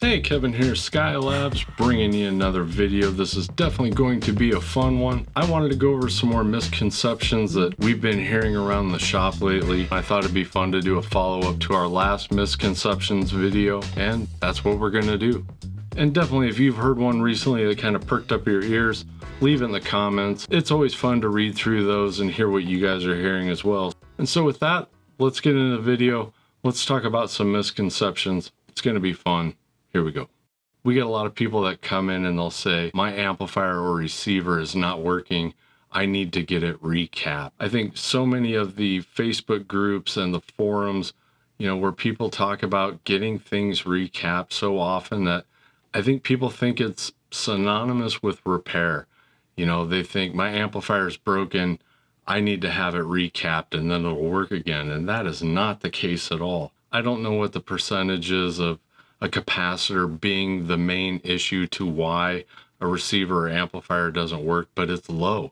Hey, Kevin here, Skylabs, bringing you another video. This is definitely going to be a fun one. I wanted to go over some more misconceptions that we've been hearing around the shop lately. I thought it'd be fun to do a follow-up to our last misconceptions video, and that's what we're gonna do. And definitely, if you've heard one recently that kind of perked up your ears, leave it in the comments. It's always fun to read through those and hear what you guys are hearing as well. And so with that, let's get into the video. Let's talk about some misconceptions. It's gonna be fun. Here we go. We get a lot of people that come in and they'll say, my amplifier or receiver is not working. I need to get it recapped. I think so many of the Facebook groups and the forums, where people talk about getting things recapped so often that I think people think it's synonymous with repair. They think my amplifier is broken. I need to have it recapped and then it'll work again. And that is not the case at all. I don't know what the percentage is of a capacitor being the main issue to why a receiver or amplifier doesn't work, but it's low.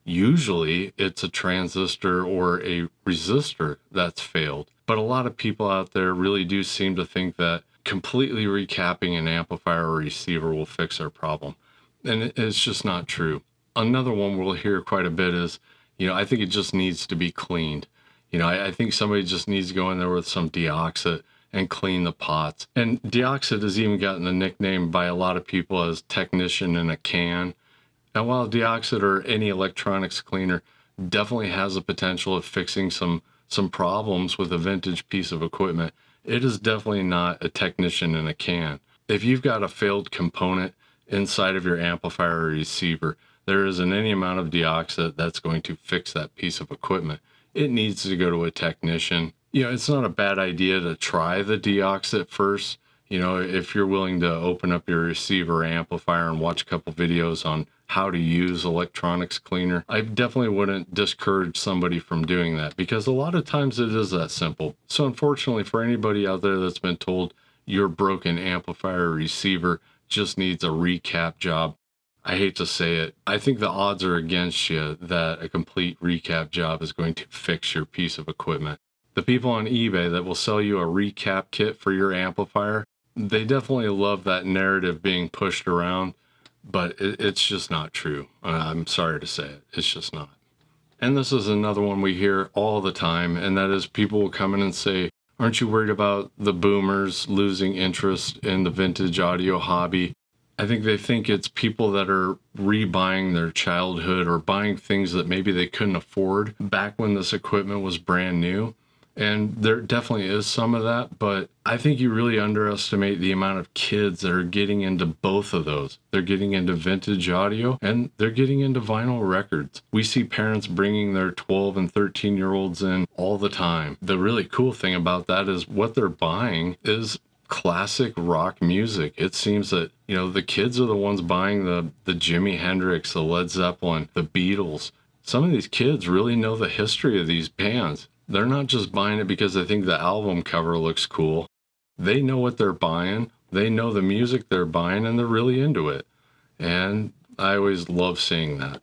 Usually it's a transistor or a resistor that's failed. But a lot of people out there really do seem to think that completely recapping an amplifier or receiver will fix their problem. And it's just not true. Another one we'll hear quite a bit is, I think it just needs to be cleaned. I think somebody just needs to go in there with some DeoxIT and clean the pots. And DeoxIT has even gotten the nickname by a lot of people as technician in a can. And while DeoxIT or any electronics cleaner definitely has the potential of fixing some problems with a vintage piece of equipment, it is definitely not a technician in a can. If you've got a failed component inside of your amplifier or receiver, there isn't any amount of DeoxIT that's going to fix that piece of equipment. It needs to go to a technician. It's not a bad idea to try the DeoxIT first. If you're willing to open up your receiver or amplifier and watch a couple videos on how to use electronics cleaner, I definitely wouldn't discourage somebody from doing that because a lot of times it is that simple. So unfortunately for anybody out there that's been told your broken amplifier or receiver just needs a recap job, I hate to say it, I think the odds are against you that a complete recap job is going to fix your piece of equipment. The people on eBay that will sell you a recap kit for your amplifier, they definitely love that narrative being pushed around, but it's just not true. I'm sorry to say it, it's just not. And this is another one we hear all the time, and that is people will come in and say, aren't you worried about the boomers losing interest in the vintage audio hobby? I think they think it's people that are rebuying their childhood or buying things that maybe they couldn't afford back when this equipment was brand new. And there definitely is some of that, but I think you really underestimate the amount of kids that are getting into both of those. They're getting into vintage audio and they're getting into vinyl records. We see parents bringing their 12 and 13-year-olds in all the time. The really cool thing about that is what they're buying is classic rock music. It seems that, the kids are the ones buying the Jimi Hendrix, the Led Zeppelin, the Beatles. Some of these kids really know the history of these bands. They're not just buying it because they think the album cover looks cool. They know what they're buying. They know the music they're buying and they're really into it. And I always love seeing that.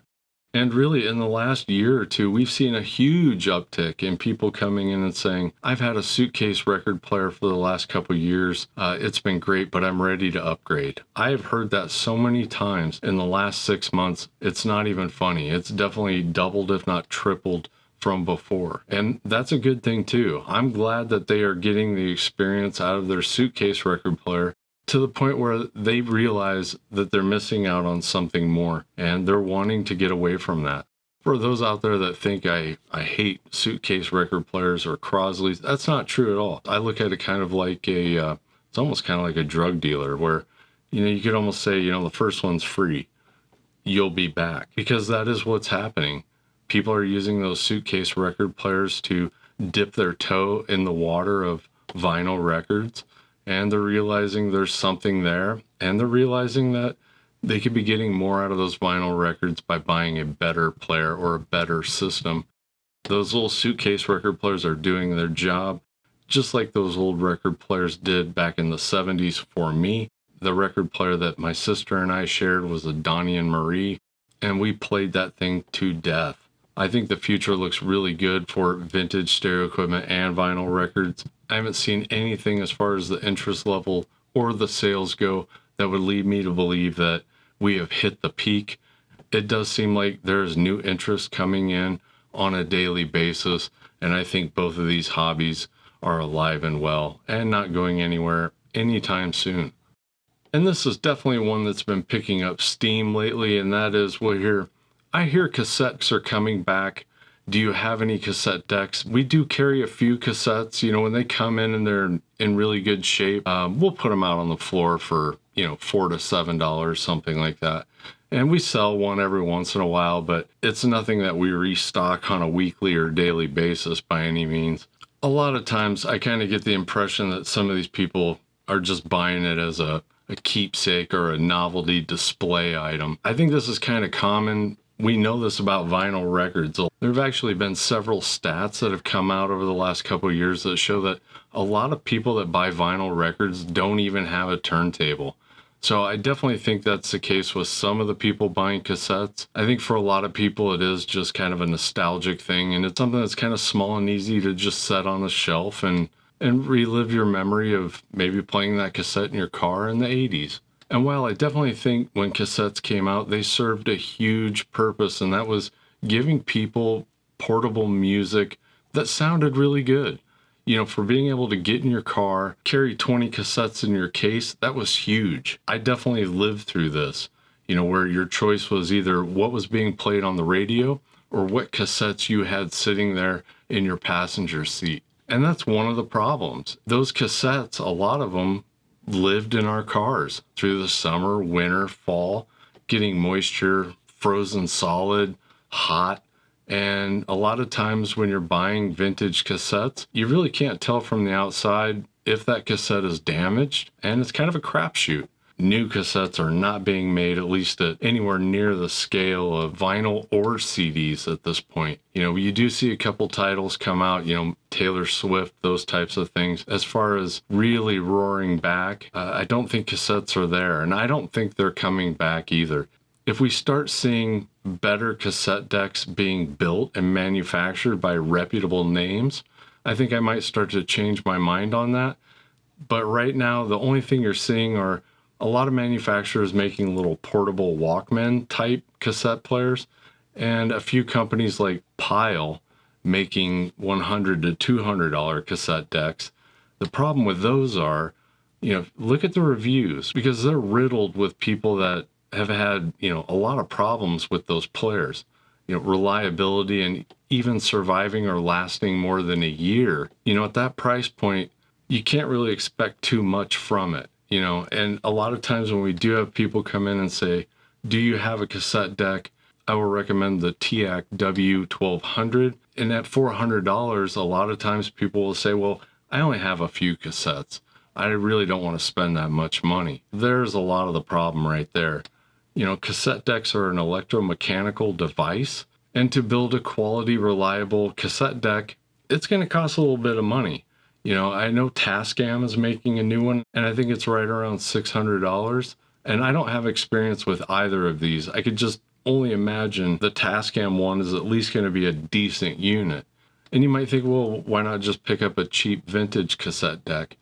And really in the last year or two, we've seen a huge uptick in people coming in and saying, I've had a suitcase record player for the last couple of years. It's been great, but I'm ready to upgrade. I have heard that so many times in the last 6 months. It's not even funny. It's definitely doubled, if not tripled from before. And that's a good thing too. I'm glad that they are getting the experience out of their suitcase record player to the point where they realize that they're missing out on something more and they're wanting to get away from that. For those out there that think I hate suitcase record players or Crosley's, that's not true at all. I look at it kind of like it's almost kind of like a drug dealer where, you could almost say, the first one's free. You'll be back, because that is what's happening. People are using those suitcase record players to dip their toe in the water of vinyl records, and they're realizing there's something there, and they're realizing that they could be getting more out of those vinyl records by buying a better player or a better system. Those little suitcase record players are doing their job, just like those old record players did back in the 70s for me. The record player that my sister and I shared was a Donnie and Marie, and we played that thing to death. I think the future looks really good for vintage stereo equipment and vinyl records. I haven't seen anything as far as the interest level or the sales go that would lead me to believe that we have hit the peak. It does seem like there's new interest coming in on a daily basis, and I think both of these hobbies are alive and well and not going anywhere anytime soon. And this is definitely one that's been picking up steam lately, and that is, I hear cassettes are coming back. Do you have any cassette decks? We do carry a few cassettes. You know, when they come in and they're in really good shape, we'll put them out on the floor for, $4 to $7, something like that. And we sell one every once in a while, but it's nothing that we restock on a weekly or daily basis by any means. A lot of times I kind of get the impression that some of these people are just buying it as a keepsake or a novelty display item. I think this is kind of common. We know this about vinyl records. There have actually been several stats that have come out over the last couple of years that show that a lot of people that buy vinyl records don't even have a turntable. So I definitely think that's the case with some of the people buying cassettes. I think for a lot of people it is just kind of a nostalgic thing, and it's something that's kind of small and easy to just set on the shelf and relive your memory of maybe playing that cassette in your car in the 80s. And while I definitely think when cassettes came out, they served a huge purpose, and that was giving people portable music that sounded really good. For being able to get in your car, carry 20 cassettes in your case, that was huge. I definitely lived through this, where your choice was either what was being played on the radio or what cassettes you had sitting there in your passenger seat. And that's one of the problems. Those cassettes, a lot of them lived in our cars through the summer, winter, fall, getting moisture, frozen solid, hot. And a lot of times when you're buying vintage cassettes, you really can't tell from the outside if that cassette is damaged, and it's kind of a crapshoot. New cassettes are not being made, at least at anywhere near the scale of vinyl or CDs at this point. You do see a couple titles come out, Taylor Swift, those types of things. As far as really roaring back, I don't think cassettes are there, and I don't think they're coming back either. If we start seeing better cassette decks being built and manufactured by reputable names, I think I might start to change my mind on that. But right now, the only thing you're seeing are a lot of manufacturers making little portable Walkman type cassette players, and a few companies like Pile making $100 to $200 cassette decks. The problem with those are, look at the reviews, because they're riddled with people that have had, a lot of problems with those players, reliability and even surviving or lasting more than a year. At that price point, you can't really expect too much from it, and a lot of times when we do have people come in and say, do you have a cassette deck? I will recommend the TEAC W1200. And at $400, a lot of times people will say, well, I only have a few cassettes. I really don't want to spend that much money. There's a lot of the problem right there. Cassette decks are an electromechanical device, and to build a quality, reliable cassette deck, it's going to cost a little bit of money. I know Tascam is making a new one, and I think it's right around $600. And I don't have experience with either of these. I could just only imagine the Tascam one is at least going to be a decent unit. And you might think, well, why not just pick up a cheap vintage cassette deck?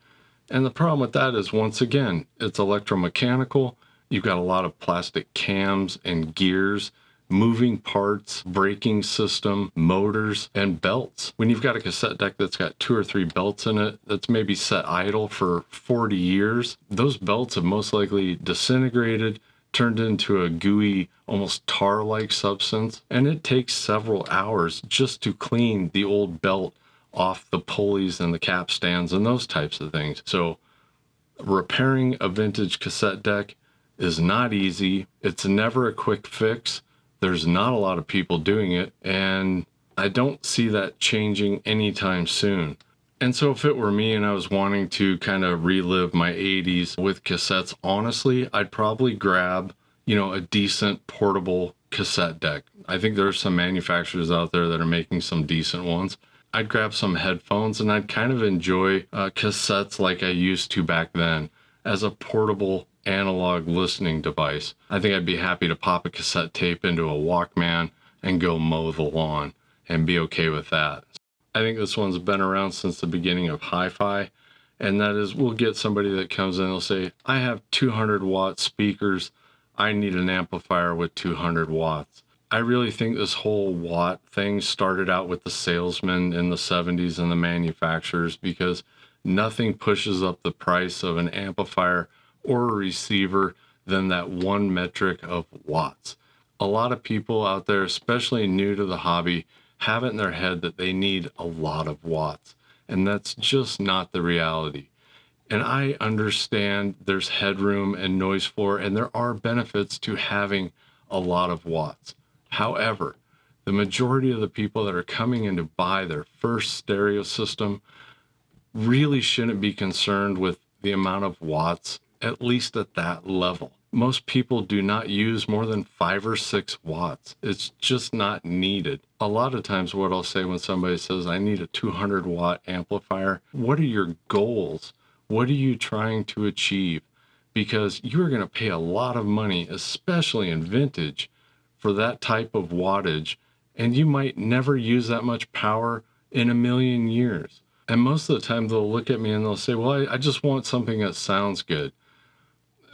And the problem with that is, once again, it's electromechanical. You've got a lot of plastic cams and gears, moving parts, braking system, motors, and belts. When you've got a cassette deck that's got 2 or 3 belts in it, that's maybe set idle for 40 years, those belts have most likely disintegrated, turned into a gooey, almost tar-like substance, and it takes several hours just to clean the old belt off the pulleys and the cap stands and those types of things. So repairing a vintage cassette deck is not easy. It's never a quick fix. There's not a lot of people doing it, and I don't see that changing anytime soon. And so if it were me and I was wanting to kind of relive my 80s with cassettes, honestly, I'd probably grab, a decent portable cassette deck. I think there's some manufacturers out there that are making some decent ones. I'd grab some headphones, and I'd kind of enjoy cassettes like I used to back then as a portable analog listening device. I think I'd be happy to pop a cassette tape into a Walkman and go mow the lawn and be okay with that. I think this one's been around since the beginning of hi-fi, And that is, we'll get somebody that comes in, they'll say, I have 200 watt speakers. I need an amplifier with 200 watts. I really think this whole watt thing started out with the salesmen in the 70s and the manufacturers, because nothing pushes up the price of an amplifier or a receiver than that one metric of watts. A lot of people out there, especially new to the hobby, have it in their head that they need a lot of watts, and that's just not the reality. And I understand there's headroom and noise floor, and there are benefits to having a lot of watts. However, the majority of the people that are coming in to buy their first stereo system really shouldn't be concerned with the amount of watts, at least at that level. Most people do not use more than 5 or 6 watts. It's just not needed. A lot of times what I'll say when somebody says, I need a 200 watt amplifier, what are your goals? What are you trying to achieve? Because you're going to pay a lot of money, especially in vintage, for that type of wattage, and you might never use that much power in a million years. And most of the time they'll look at me and they'll say, well, I just want something that sounds good.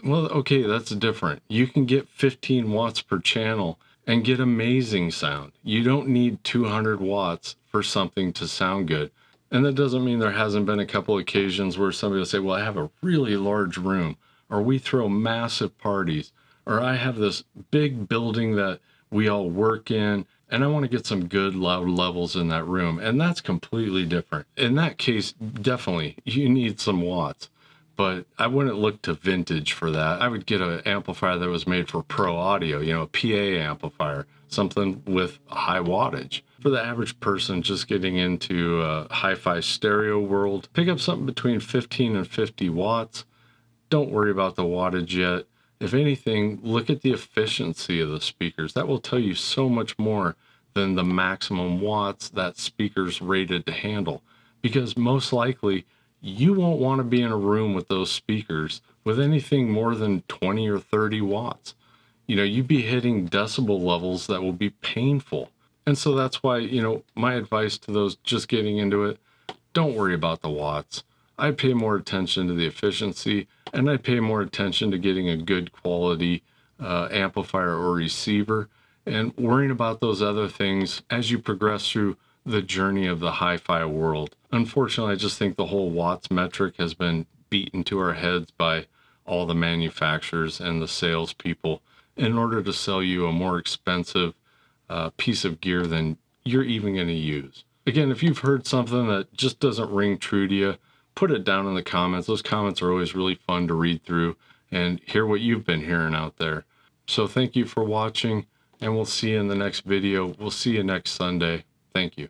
Well, okay, that's different. You can get 15 watts per channel and get amazing sound. You don't need 200 watts for something to sound good. And that doesn't mean there hasn't been a couple occasions where somebody will say, well, I have a really large room, or we throw massive parties, or I have this big building that we all work in, and I want to get some good loud levels in that room. And that's completely different. In that case, definitely, you need some watts. But I wouldn't look to vintage for that. I would get an amplifier that was made for pro audio, a PA amplifier, something with high wattage. For the average person just getting into a hi-fi stereo world, pick up something between 15 and 50 watts. Don't worry about the wattage yet. If anything, look at the efficiency of the speakers. That will tell you so much more than the maximum watts that speaker's rated to handle. Because most likely, you won't want to be in a room with those speakers with anything more than 20 or 30 watts. You'd be hitting decibel levels that will be painful. And so that's why, my advice to those just getting into it, don't worry about the watts. I pay more attention to the efficiency, and I pay more attention to getting a good quality amplifier or receiver, and worrying about those other things as you progress through the journey of the hi-fi world. Unfortunately, I just think the whole watts metric has been beaten to our heads by all the manufacturers and the salespeople in order to sell you a more expensive piece of gear than you're even going to use. Again, if you've heard something that just doesn't ring true to you, put it down in the comments. Those comments are always really fun to read through and hear what you've been hearing out there. So thank you for watching, and we'll see you in the next video. We'll see you next Sunday. Thank you.